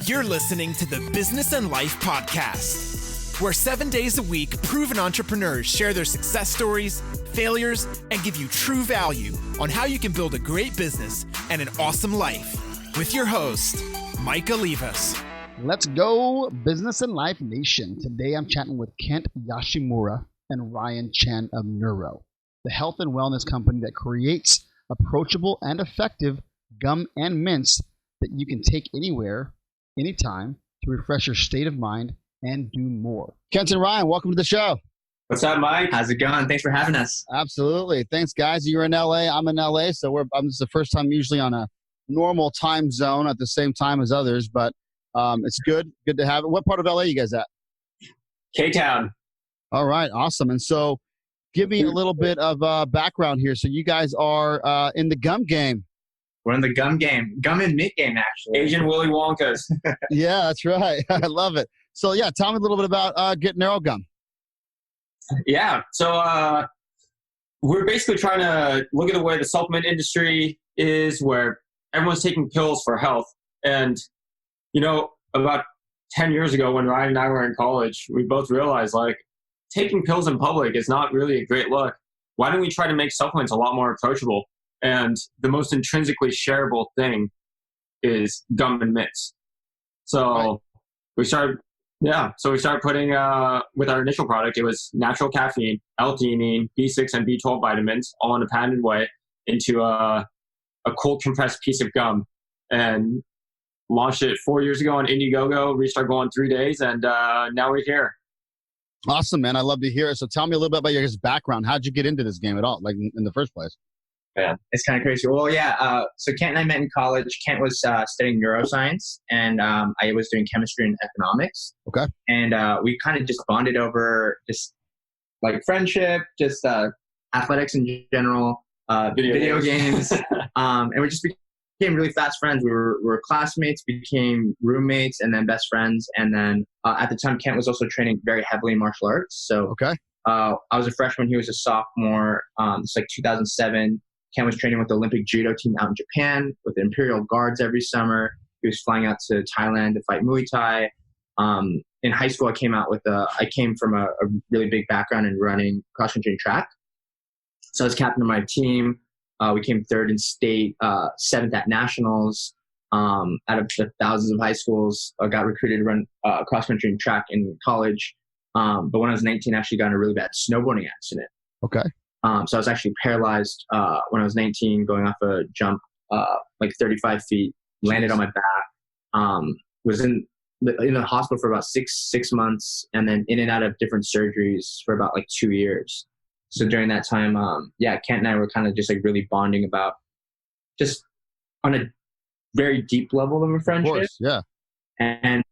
You're listening to the Business and Life Podcast, where 7 days a week, proven entrepreneurs share their success stories, failures, and give you true value on how you can build a great business and an awesome life. With your host, Mike Olivas. Let's go, Business and Life Nation. Today I'm chatting with Kent Yoshimura and Ryan Chen of Neuro, the health and wellness company that creates approachable and effective gum and mints that you can take anywhere, anytime to refresh your state of mind and do more. Kent and Ryan, welcome to the show. What's up, Mike? How's it going? Thanks for having us. Absolutely. Thanks, guys. You're in LA. I'm in LA. So this is the first time usually on a normal time zone at the same time as others, but it's good. Good to have it. What part of LA you guys at? K-Town. All right. Awesome. And so give me a little bit of background here. So you guys are in the gum game. We're in the gum game. Gum and mint game, actually. Asian Willy Wonkas. Yeah, that's right. I love it. So yeah, tell me a little bit about Get Neuro Gum. Yeah. So we're basically trying to look at the way the supplement industry is, where everyone's taking pills for health. And, you know, about 10 years ago when Ryan and I were in college, we both realized, like, taking pills in public is not really a great look. Why don't we try to make supplements a lot more approachable? And the most intrinsically shareable thing is gum and mints. So we started putting, with our initial product, it was natural caffeine, L-theanine, B6 and B12 vitamins, all in a patented way, into a cold compressed piece of gum, and launched it 4 years ago on Indiegogo, reached our goal in 3 days, and now we're here. Awesome, man. I love to hear it. So tell me a little bit about your background. How'd you get into this game at all, like in the first place? Yeah, it's kind of crazy. Well, yeah. So Kent and I met in college. Kent was studying neuroscience, and I was doing chemistry and economics. Okay. And we kind of just bonded over just like friendship, just athletics in general, video games. And we just became really fast friends. We were classmates, became roommates, and then best friends. And then at the time, Kent was also training very heavily in martial arts. So okay. I was a freshman. He was a sophomore. It's like 2007. Ken was training with the Olympic judo team out in Japan with the Imperial Guards every summer. He was flying out to Thailand to fight Muay Thai. In high school, I came from a really big background in running cross country and track. So I was captain of my team. We came third in state, seventh at nationals. Out of the thousands of high schools, I got recruited to run cross country and track in college. But when I was 19, I actually got in a really bad snowboarding accident. Okay. So I was actually paralyzed when I was 19, going off a jump like 35 feet, landed on my back, was in the hospital for about six months, and then in and out of different surgeries for about like 2 years. So during that time, Kent and I were kind of just like really bonding about just on a very deep level of a friendship. Of course, yeah. And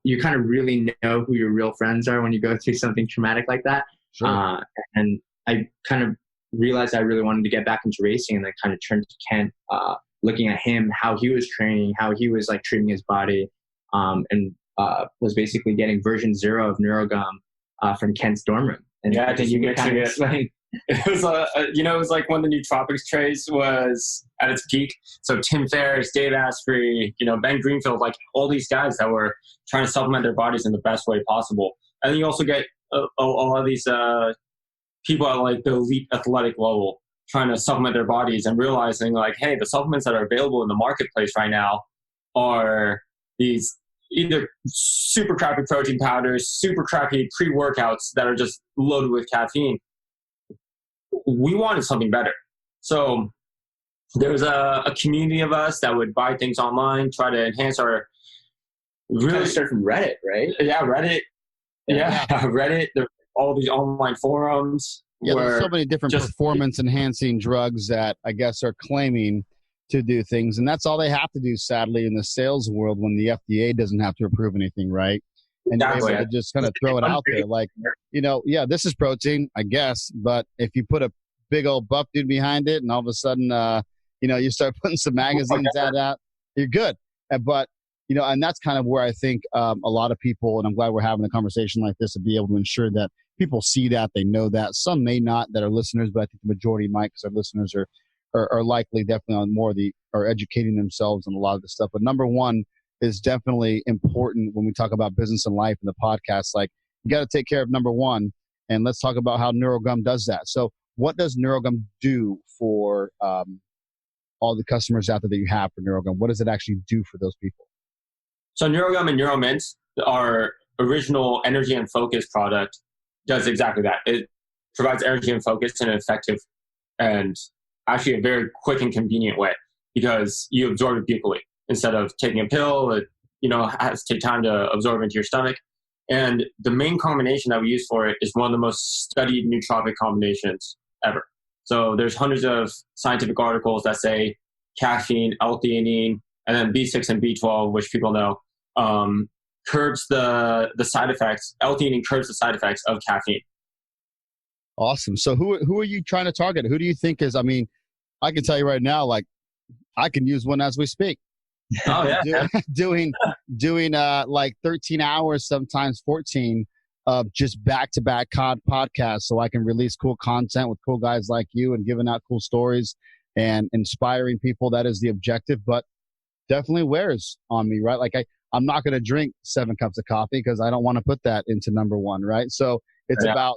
you kind of really know who your real friends are when you go through something traumatic like that. Sure. And I kind of realized I really wanted to get back into racing, and then kind of turned to Kent, looking at him, how he was training, how he was like treating his body, and was basically getting version 0 of NeuroGum from Kent's dorm room. And yeah, I think you mixing it. Like, it was it was like when the nootropics craze was at its peak. So Tim Ferriss, Dave Asprey, Ben Greenfield, like all these guys that were trying to supplement their bodies in the best way possible. And then you also get a lot of these people at like the elite athletic level trying to supplement their bodies and realizing like, hey, the supplements that are available in the marketplace right now are these either super crappy protein powders, super crappy pre-workouts that are just loaded with caffeine. We wanted something better. So there was a community of us that would buy things online, try to enhance our... Really kind of start from Reddit, right? Yeah, Reddit. Yeah. Reddit. All these online forums. Yeah, there's so many different performance-enhancing drugs that I guess are claiming to do things, and that's all they have to do, sadly, in the sales world when the FDA doesn't have to approve anything, right? And you're able to just kind of throw it out there like, this is protein, I guess, but if you put a big old buff dude behind it and all of a sudden, you start putting some magazines out, you're good. But, and that's kind of where I think a lot of people, and I'm glad we're having a conversation like this to be able to ensure that people see that, they know that. Some may not that are listeners, but I think the majority might, because our listeners are likely definitely on more of are educating themselves on a lot of this stuff. But number one, is definitely important when we talk about business and life in the podcast. Like, you got to take care of number one, and let's talk about how NeuroGum does that. So what does NeuroGum do for all the customers out there that you have for NeuroGum? What does it actually do for those people? So NeuroGum and NeuroMint, our original energy and focus product, does exactly that. It provides energy and focus in an effective and actually a very quick and convenient way, because you absorb it buccally instead of taking a pill. It has to take time to absorb into your stomach. And the main combination that we use for it is one of the most studied nootropic combinations ever. So there's hundreds of scientific articles that say caffeine, L-theanine, and then B6 and B12, which people know, curbs the side effects. L-theanine curbs the side effects of caffeine. Awesome. So who are you trying to target? Who do you think is, I mean, I can tell you right now, like, I can use one as we speak. Oh yeah. doing like 13 hours, sometimes 14 of just back-to-back podcasts, so I can release cool content with cool guys like you and giving out cool stories and inspiring people. That is the objective, but definitely wears on me, right? Like, I'm not going to drink 7 cups of coffee because I don't want to put that into number one, right? So it's about,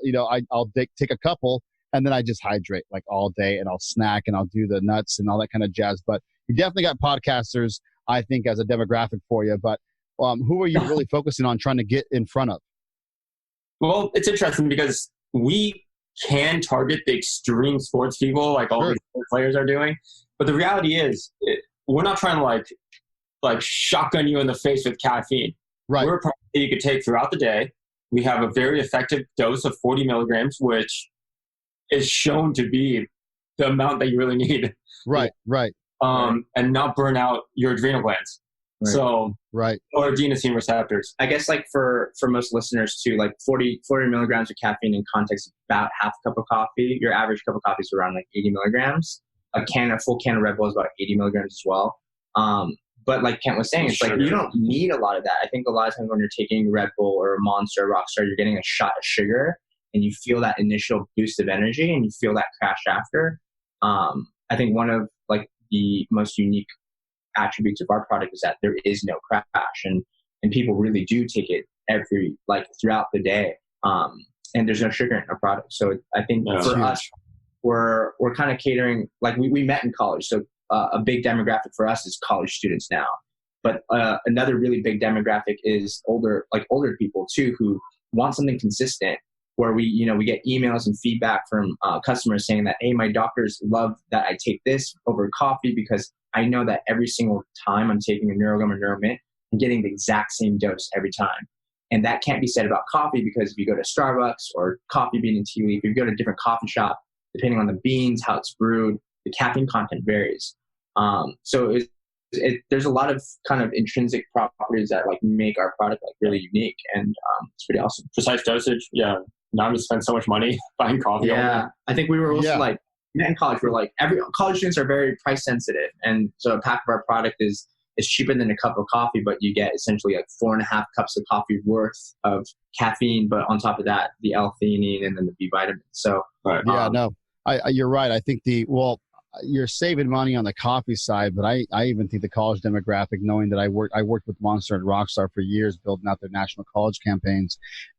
I'll take a couple and then I just hydrate like all day, and I'll snack and I'll do the nuts and all that kind of jazz. But you definitely got podcasters, I think, as a demographic for you. But who are you really focusing on trying to get in front of? Well, it's interesting because we can target the extreme sports people, like all these players are doing. But the reality is, we're not trying to like shotgun you in the face with caffeine. Right. We're a product that you could take throughout the day. We have a very effective dose of 40 milligrams, which is shown to be the amount that you really need. Right. And not burn out your adrenal glands. Right. So, or adenosine receptors. I guess, like, for most listeners too, like 40 milligrams of caffeine in context of about half a cup of coffee. Your average cup of coffee is around like 80 milligrams. A full can of Red Bull is about 80 milligrams as well. But like Kent was saying, it's like you don't need a lot of that. I think a lot of times when you're taking Red Bull or a Monster or Rockstar, you're getting a shot of sugar and you feel that initial boost of energy and you feel that crash after. I think one of like the most unique attributes of our product is that there is no crash, and people really do take it throughout the day. And there's no sugar in our product. So I think for us, we're kind of catering, like we met in college. So a big demographic for us is college students now. But another really big demographic is older people too, who want something consistent, where we get emails and feedback from customers saying that, hey, my doctors love that I take this over coffee because I know that every single time I'm taking a NeuroGum or NeuroMint, I'm getting the exact same dose every time. And that can't be said about coffee, because if you go to Starbucks or Coffee Bean and Tea Leaf, if you go to a different coffee shop, depending on the beans, how it's brewed, the caffeine content varies. So there's a lot of kind of intrinsic properties that like make our product like really unique, and it's pretty awesome. Precise dosage. Yeah. Not to spend so much money buying coffee. Yeah. I think we were also like, in college, we're like, college students are very price sensitive. And so a pack of our product is cheaper than a cup of coffee, but you get essentially like 4.5 cups of coffee worth of caffeine. But on top of that, the L-theanine and then the B vitamins. So you're right. I think you're saving money on the coffee side, but I even think the college demographic, knowing that I worked with Monster and Rockstar for years, building out their national college campaigns,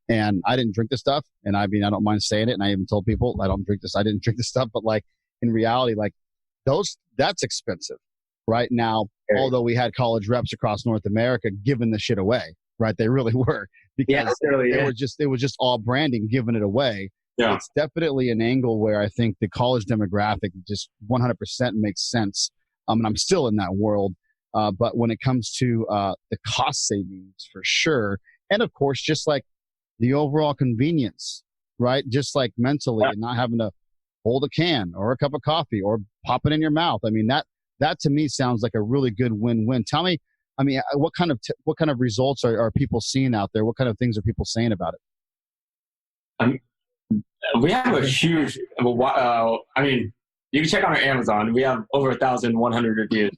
and I didn't drink the stuff. And I mean, I don't mind saying it. And I even told people I didn't drink the stuff, but like in reality, like that's expensive right now. Although we had college reps across North America giving the shit away, right? They really were, because it was just all branding, giving it away. Yeah. It's definitely an angle where I think the college demographic just 100% makes sense. And I'm still in that world. But when it comes to the cost savings, for sure. And of course, just like the overall convenience, right? Just like mentally, and not having to hold a can or a cup of coffee or pop it in your mouth. I mean, that to me sounds like a really good win-win. Tell me, I mean, what kind of results are people seeing out there? What kind of things are people saying about it? We have a huge, I mean, you can check on our Amazon. We have over 1,100 reviews.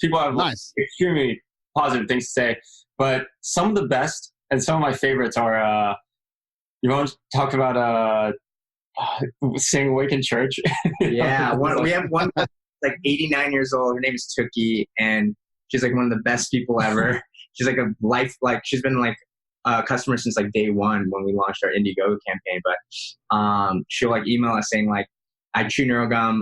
People have extremely positive things to say, but some of the best and some of my favorites are, you want to talk about staying awake in church? Yeah. We have one that's like 89 years old. Her name is Tookie, and she's like one of the best people ever. she's like she's been like a customer since like day one when we launched our Indiegogo campaign. But she'll like email us saying like, I chew NeuroGum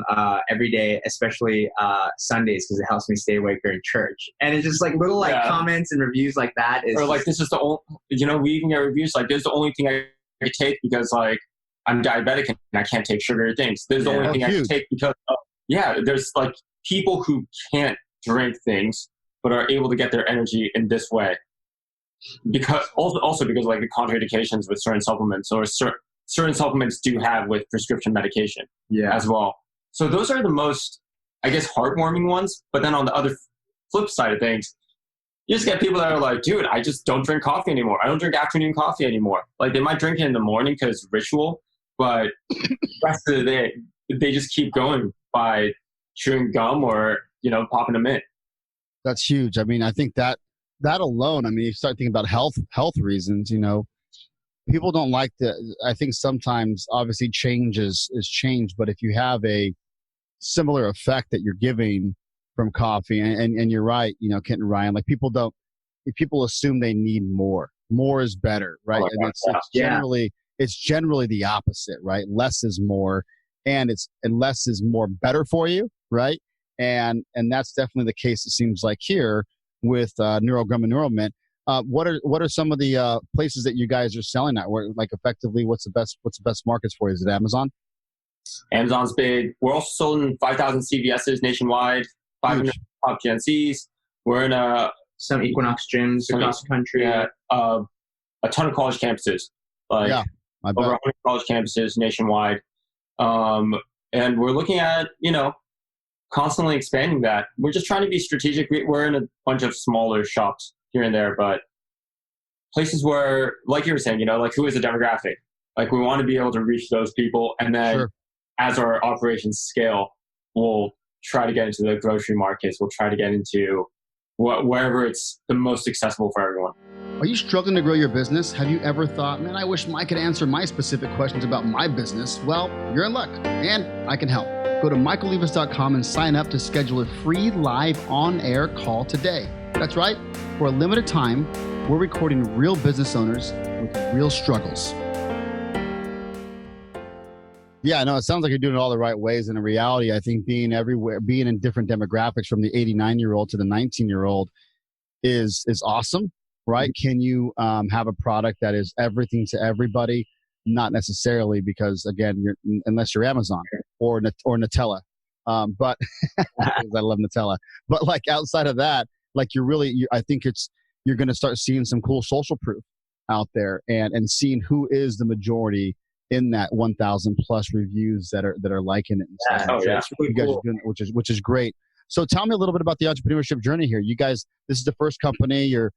every day, especially Sundays, because it helps me stay awake during church. And it's just like little like comments and reviews like that. Or like, this is the only, we even get reviews like, this is the only thing I take because like I'm diabetic and I can't take sugary things. This is the only thing I can take because there's like people who can't drink things but are able to get their energy in this way. Because also because like the contraindications with certain supplements or certain supplements do have with prescription medication as well. So those are the most, I guess, heartwarming ones. But then on the other flip side of things, you just get people that are like, dude, I just don't drink coffee anymore. I don't drink afternoon coffee anymore. Like they might drink it in the morning because it's ritual, but the rest of the day, they just keep going by chewing gum or, popping them in. That's huge. I mean, I think that alone, I mean, you start thinking about health reasons, people don't like I think sometimes obviously change is change, but if you have a similar effect that you're giving from coffee and you're right, Kent and Ryan, like people assume they need more is better, right? And it's generally the opposite, right? Less is more and less is more better for you, right? And that's definitely the case, it seems like here with NeuroGum and NeuroMint. What are some of the places that you guys are selling at? Where, like, effectively, what's the best markets for you? Is it Amazon? Amazon's big. We're also sold in 5,000 CVSs nationwide, 500 top GNCs. We're in some Equinox gyms across the country. Yeah, a ton of college campuses. Like over 100 college campuses nationwide. And we're looking at, constantly expanding that. We're just trying to be strategic. We're in a bunch of smaller shops here and there, but places where, like you were saying, like who is the demographic? Like we want to be able to reach those people. And then as our operations scale, we'll try to get into the grocery markets. We'll try to get into wherever it's the most accessible for everyone. Are you struggling to grow your business? Have you ever thought, man, I wish Mike could answer my specific questions about my business? Well, you're in luck and I can help. Go to michaellevis.com and sign up to schedule a free live on-air call today. That's right. For a limited time, we're recording real business owners with real struggles. Yeah, no, it sounds like you're doing it all the right ways. And in reality, I think being everywhere, being in different demographics from the 89-year-old to the 19-year-old is awesome, right? Can you have a product that is everything to everybody? Not necessarily, because again, unless you're Amazon or Nutella. But I love Nutella. But like outside of that, like I think you're going to start seeing some cool social proof out there and seeing who is the majority in that 1,000 plus reviews that are liking it. And stuff. It's really cool. Doing, which is great. So tell me a little bit about the entrepreneurship journey here. You guys, this is the first company or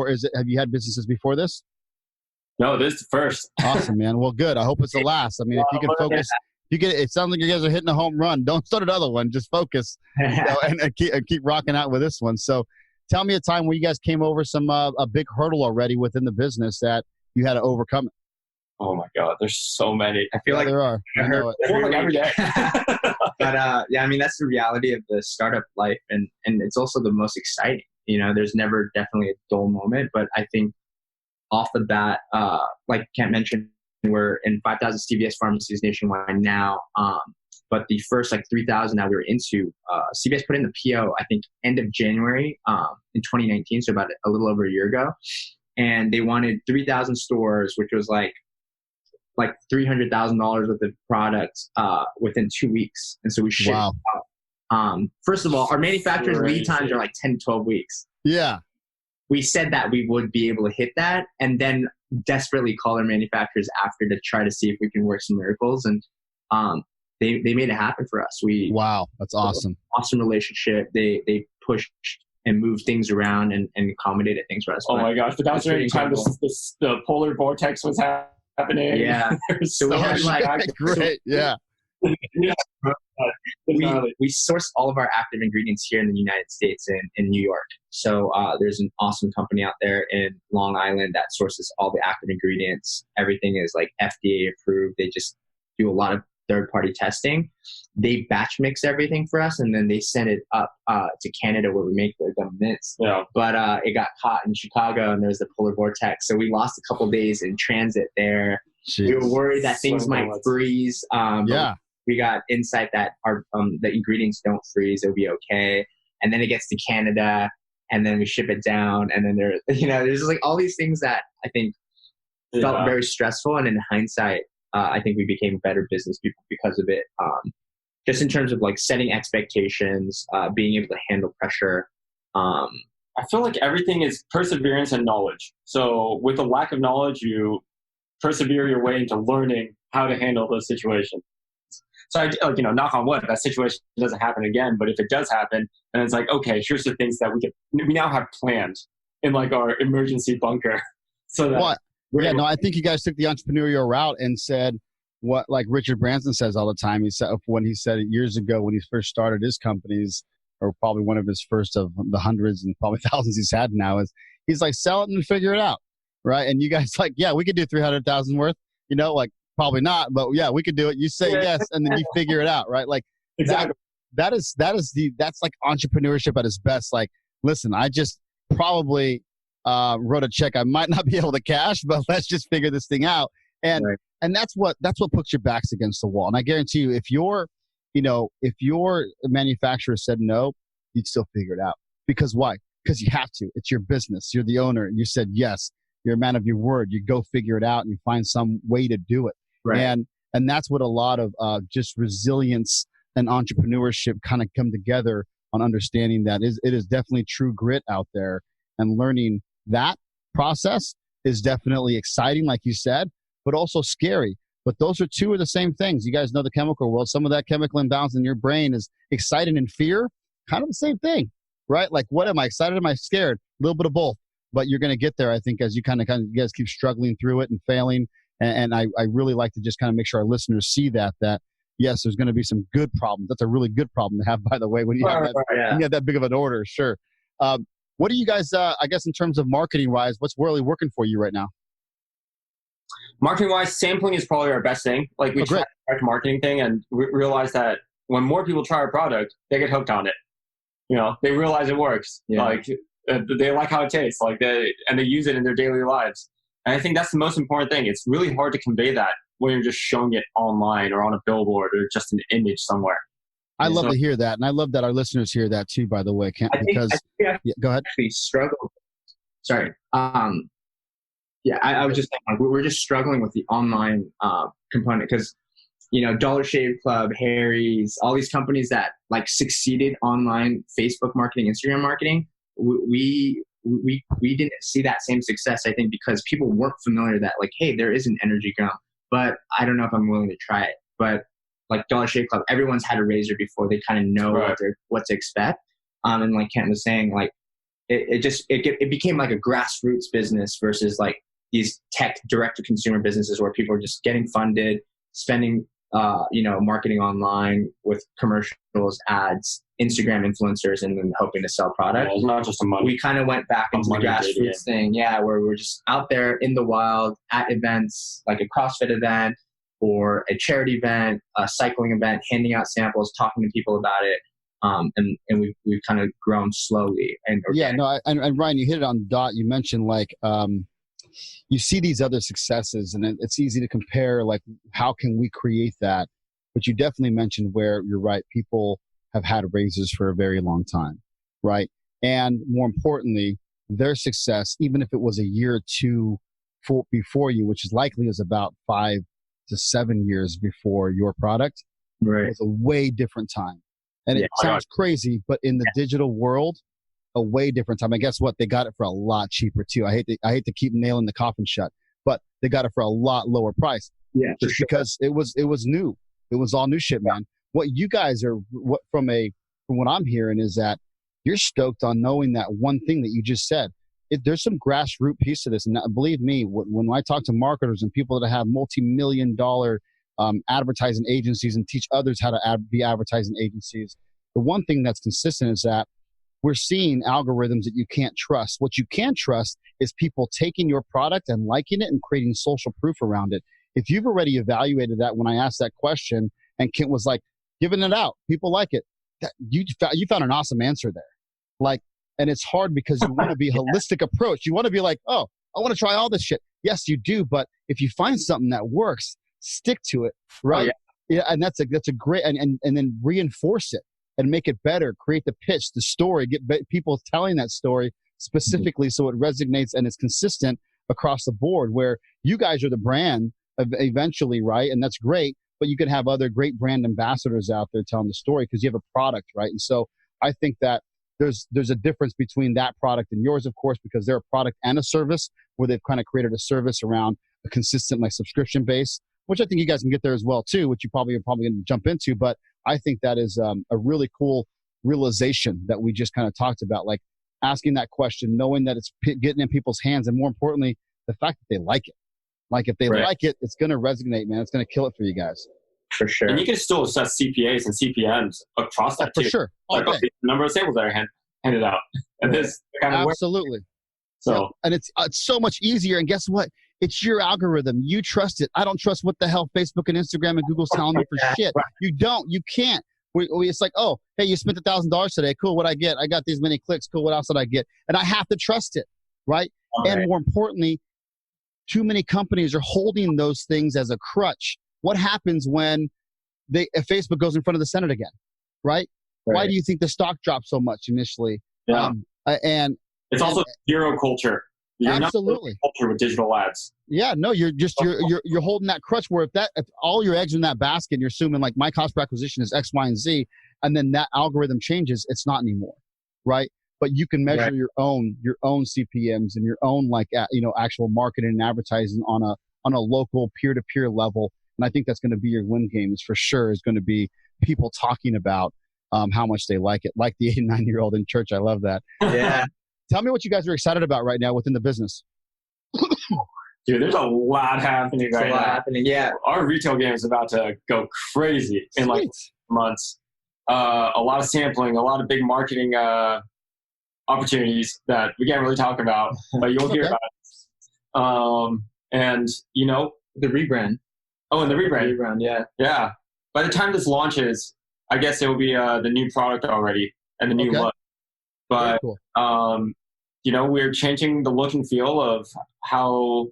is it? Have you had businesses before this? No, this is the first. Awesome, man. Well, good. I hope it's the last. I mean, if you can focus, it sounds like you guys are hitting a home run. Don't start another one. Just focus and keep rocking out with this one. So tell me a time where you guys came over a big hurdle already within the business that you had to overcome it. Oh my God, there's so many. I feel like there are. I know it. Every day. But I mean, that's the reality of the startup life, and it's also the most exciting. There's never definitely a dull moment, but I think off the bat, like Kent mentioned, we're in 5,000 CVS pharmacies nationwide now. But the first 3,000 that we were into, CVS put in the PO, I think, end of January in 2019, so about a little over a year ago. And they wanted 3,000 stores, which was like $300,000 worth of products within 2 weeks. And so we shipped out. First of all, our manufacturer's lead times are 10 to 12 weeks. Yeah. We said that we would be able to hit that, and then desperately call our manufacturers after to try to see if we can work some miracles. And they made it happen for us. Wow, that's awesome. Awesome relationship. They pushed and moved things around and accommodated things for us. Oh my gosh, but that was during the time the polar vortex was happening. Yeah. So we had great. Yeah. We source all of our active ingredients here in the United States in New York. So there's an awesome company out there in Long Island that sources all the active ingredients. Everything is FDA approved. They just do a lot of third-party testing. They batch mix everything for us, and then they send it up to Canada where we make the mints. Yeah. But it got caught in Chicago, and there's the polar vortex, so we lost a couple days in transit there. Jeez. We were worried that things might freeze. Yeah. We got insight that our the ingredients don't freeze; it'll be okay. And then it gets to Canada, and then we ship it down, and then there's like all these things that I think felt very stressful. And in hindsight, I think we became better business people because of it. Just in terms of like setting expectations, being able to handle pressure. I feel like everything is perseverance and knowledge. So with a lack of knowledge, you persevere your way into learning how to handle those situations. So I, knock on wood, that situation doesn't happen again. But if it does happen, then it's like, okay, here's the things that we now have planned in like our emergency bunker. So that I think you guys took the entrepreneurial route and said what like Richard Branson says all the time. He said when he said it years ago when he first started his companies, or probably one of his first of the hundreds and probably thousands he's had now, is he's like, sell it and figure it out, right? And you guys like, yeah, we could do 300,000 worth, like. Probably not, but yeah, we could do it. You say yes, and then you figure it out, right? Like exactly. That's like entrepreneurship at its best. Like, listen, I just probably wrote a check I might not be able to cash, but let's just figure this thing out. And that's what puts your backs against the wall. And I guarantee you, if your manufacturer said no, you'd still figure it out. Because why? Because you have to. It's your business. You're the owner. You said yes. You're a man of your word. You go figure it out and you find some way to do it. Right. And that's what a lot of just resilience and entrepreneurship kind of come together on understanding that it is definitely true grit out there, and learning that process is definitely exciting, like you said, but also scary. But those are two of the same things. You guys know the chemical world. Some of that chemical imbalance in your brain is exciting and fear, kind of the same thing, right? Like, what am I excited? Am I scared? A little bit of both. But you're going to get there, I think, as you kind of you guys keep struggling through it and failing. And I really like to just kind of make sure our listeners see that yes, there's going to be some good problems. That's a really good problem to have, by the way, when you have that big of an order. Sure. What do you guys, I guess, in terms of marketing wise, what's really working for you right now? Marketing wise, sampling is probably our best thing. Like we tried the direct marketing thing and realized that when more people try our product, they get hooked on it. They realize it works. Yeah. Like they like how it tastes. Like they use it in their daily lives. And I think that's the most important thing. It's really hard to convey that when you're just showing it online or on a billboard or just an image somewhere. I love to hear that. And I love that our listeners hear that too, by the way. Go ahead. Actually struggle. Sorry. I was just saying, we're just struggling with the online component because, Dollar Shave Club, Harry's, all these companies that like succeeded online Facebook marketing, Instagram marketing, we didn't see that same success, I think, because people weren't familiar that like, hey, there is an energy gum, but I don't know if I'm willing to try it. But like Dollar Shave Club, everyone's had a razor before. They kind of know what to expect. And like Kent was saying, like it became like a grassroots business versus like these tech direct to consumer businesses where people are just getting funded, spending, marketing online with commercials, ads, Instagram influencers, and then hoping to sell product. It's not just a money. We kind of went back into the grassroots thing, where we're just out there in the wild at events, like a CrossFit event or a charity event, a cycling event, handing out samples, talking to people about it. And we've kind of grown slowly. And Ryan, you hit it on the dot. You mentioned like you see these other successes, and it's easy to compare. Like, how can we create that? But you definitely mentioned where you're right. People have had razors for a very long time, right? And more importantly, their success, even if it was a year or two before you, which is likely is about 5 to 7 years before your product, right, was a way different time. And it sounds crazy, but in the digital world, a way different time. And guess what? They got it for a lot cheaper too. I hate to keep nailing the coffin shut, but they got it for a lot lower price. Yeah, just because it was new. It was all new shit, man. What you guys are, from what I'm hearing, is that you're stoked on knowing that one thing that you just said. There's some grassroots piece to this, and believe me, when I talk to marketers and people that have multi-million-dollar advertising agencies and teach others how to be advertising agencies, the one thing that's consistent is that we're seeing algorithms that you can't trust. What you can trust is people taking your product and liking it and creating social proof around it. If you've already evaluated that when I asked that question and Kent was like, giving it out, people like it, you found an awesome answer there. Like, and it's hard because you want to be holistic approach. You want to be like, oh, I want to try all this shit. Yes, you do. But if you find something that works, stick to it. Right. Oh, yeah. And that's a great, and then reinforce it and make it better. Create the pitch, the story, get people telling that story specifically so it resonates and it's consistent across the board, where you guys are the brand eventually, right? And that's great, but you can have other great brand ambassadors out there telling the story because you have a product, right? And so I think that there's a difference between that product and yours, of course, because they're a product and a service where they've kind of created a service around a consistent like subscription base, which I think you guys can get there as well too, which you are probably going to jump into. But I think that is a really cool realization that we just kind of talked about, like asking that question, knowing that it's getting in people's hands, and more importantly, the fact that they like it. Like if they like it, it's going to resonate, man. It's going to kill it for you guys. For sure. And you can still assess CPAs and CPMs across that for too. sure. Like the number of samples that are handed out. And this kind of absolutely. So yeah. And it's so much easier. And guess what? It's your algorithm. You trust it. I don't trust what the hell Facebook and Instagram and Google's telling me for shit. Right. You don't. You can't. It's like, oh, hey, you spent $1,000 today. Cool. What I get? I got these many clicks. Cool. What else did I get? And I have to trust it, right? And more importantly, too many companies are holding those things as a crutch. What happens when if Facebook goes in front of the Senate again, right? Why do you think the stock dropped so much initially? Yeah. And it's also hero culture. You're absolutely not culture with digital ads. Yeah, no, you're holding that crutch where if all your eggs are in that basket, and you're assuming like my cost per acquisition is X, Y, and Z, and then that algorithm changes, it's not anymore, right? But you can measure your own CPMs and your own actual marketing and advertising on a local peer-to-peer level. And I think that's going to be your win game is going to be people talking about how much they like it, like the 89-year-old in church. I love that. Yeah. Tell me what you guys are excited about right now within the business. Dude, there's a lot happening right now. Yeah. Our retail game is about to go crazy in like months. A lot of sampling, a lot of big marketing opportunities that we can't really talk about, but you'll hear about it. And the rebrand. Oh, and the rebrand. Yeah. By the time this launches, I guess it will be the new product already and the new look. But cool. We're changing the look and feel of how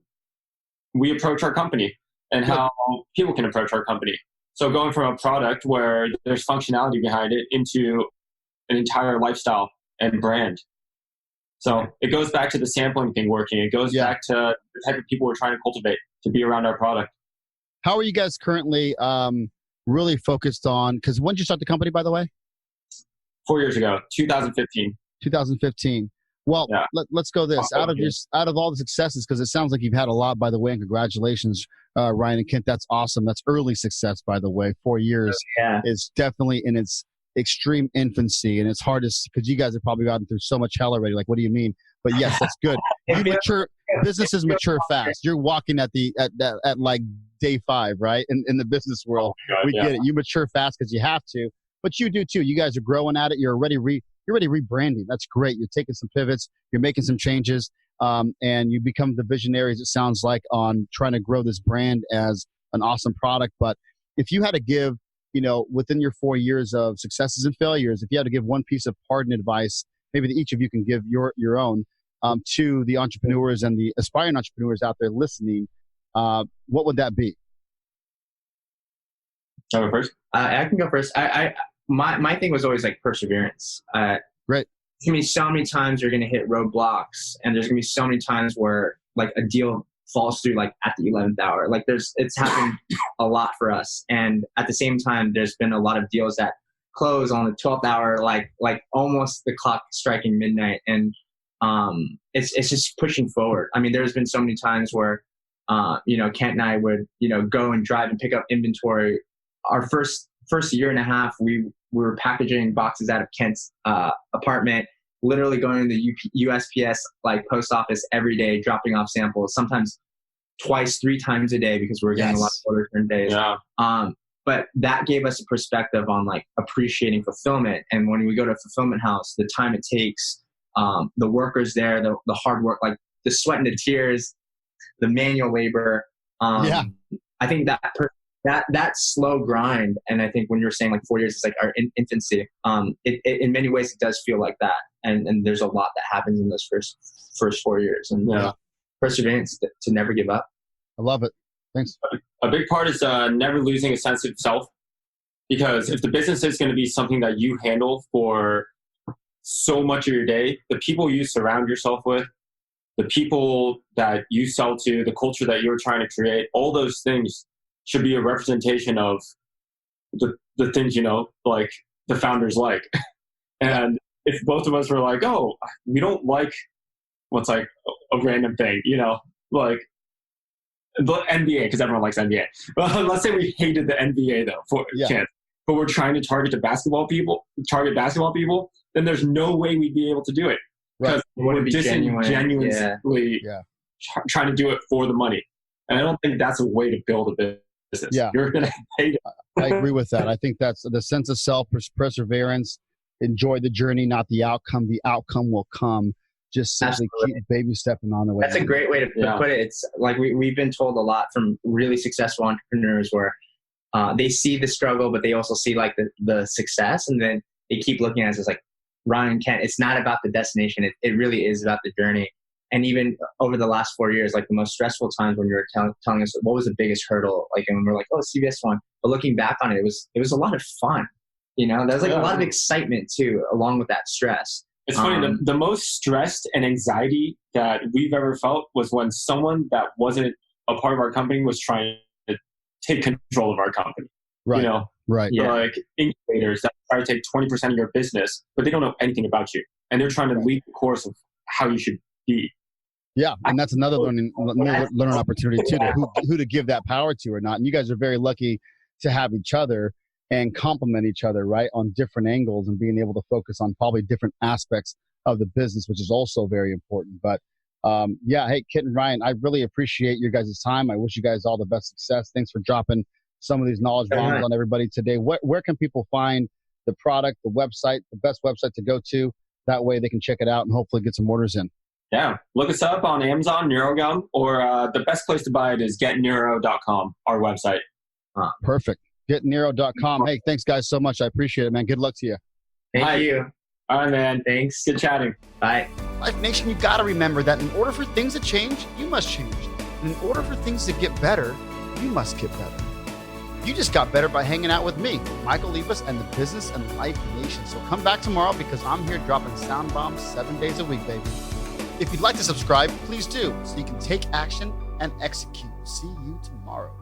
we approach our company and how people can approach our company. So going from a product where there's functionality behind it into an entire lifestyle and brand. So it goes back to the sampling thing working. It goes back to the type of people we're trying to cultivate to be around our product. How are you guys currently really focused on, because when did you start the company, by the way? 4 years ago, 2015. 2015. Well, let's go this. Out of all the successes, because it sounds like you've had a lot, by the way, and congratulations, Ryan and Kent. That's awesome. That's early success, by the way. 4 years is definitely in its extreme infancy, and it's hard to, because you guys have probably gotten through so much hell already. Like, what do you mean? But yes, that's good. Businesses mature fast. You're walking at like day 5, right? In the business world, we get it. You mature fast because you have to, but you do too. You guys are growing at it. You're already rebranding. That's great. You're taking some pivots. You're making some changes, and you become the visionaries. It sounds like on trying to grow this brand as an awesome product. But if you had to give, within your 4 years of successes and failures, if you had to give one piece of pardon advice, maybe that each of you can give your own to the entrepreneurs and the aspiring entrepreneurs out there listening, what would that be? I'll go first. I can go first. My thing was always like perseverance. Great. There's gonna be so many times you're gonna hit roadblocks, and there's gonna be so many times where like a deal falls through like at the 11th hour. Like it's happened a lot for us, and at the same time, there's been a lot of deals that close on the 12th hour, like almost the clock striking midnight, and it's just pushing forward. I mean, there's been so many times where Kent and I would go and drive and pick up inventory. Our first year and a half, we were packaging boxes out of Kent's apartment, literally going to the USPS like post office every day, dropping off samples, sometimes twice, 3 times a day because we were getting a lot of order return days. Yeah. But that gave us a perspective on like appreciating fulfillment. And when we go to a fulfillment house, the time it takes, the workers there, the hard work, like the sweat and the tears, the manual labor, I think that slow grind, and I think when you're saying like 4 years is like our infancy, it in many ways it does feel like that, and there's a lot that happens in those first 4 years, and perseverance to never give up. I love it. Thanks. A big part is never losing a sense of self, because if the business is going to be something that you handle for so much of your day, the people you surround yourself with, the people that you sell to, the culture that you're trying to create, all those things should be a representation of the things, like the founders like. And if both of us were like, oh, we don't like what's like a random thing, like the NBA, because everyone likes NBA. Well, let's say we hated the NBA though, for chance, but we're trying to target basketball people, then there's no way we'd be able to do it. Because we're genuinely trying to do it for the money. And I don't think that's a way to build a business. Yeah. You're going to hate it. I agree with that. I think that's the sense of self, perseverance, enjoy the journey, not the outcome. The outcome will come. Just simply keep baby stepping on the way. That's a great way to put it. It's like we've been told a lot from really successful entrepreneurs where they see the struggle, but they also see like the success. And then they keep looking at it as like, Ryan, Kent, it's not about the destination. It really is about the journey. And even over the last 4 years, like the most stressful times when you were telling us what was the biggest hurdle, like, and we're like, oh, CBS one. But looking back on it, it was a lot of fun. There's like a lot of excitement too, along with that stress. It's funny. The most stressed and anxiety that we've ever felt was when someone that wasn't a part of our company was trying to take control of our company. Right. Right. Yeah. Like incubators that try to take 20% of your business, but they don't know anything about you. And they're trying to lead the course of how you should be. Yeah. And that's another learning opportunity too, who to give that power to or not. And you guys are very lucky to have each other and complement each other, right, on different angles and being able to focus on probably different aspects of the business, which is also very important. But hey, Kit and Ryan, I really appreciate your guys' time. I wish you guys all the best success. Thanks for dropping some of these knowledge bombs on everybody today. Where can people find the product, the website, the best website to go to? That way they can check it out and hopefully get some orders in. Yeah. Look us up on Amazon, NeuroGum, or the best place to buy it is getneuro.com, our website. Perfect. Getneuro.com. Hey, thanks guys so much. I appreciate it, man. Good luck to you. Thank you. All right, man. Thanks. Good chatting. Bye. Life Nation, you got to remember that in order for things to change, you must change. And in order for things to get better, you must get better. You just got better by hanging out with me, Michael Libas, and the Business and Life Nation. So come back tomorrow because I'm here dropping sound bombs 7 days a week, baby. If you'd like to subscribe, please do so you can take action and execute. See you tomorrow.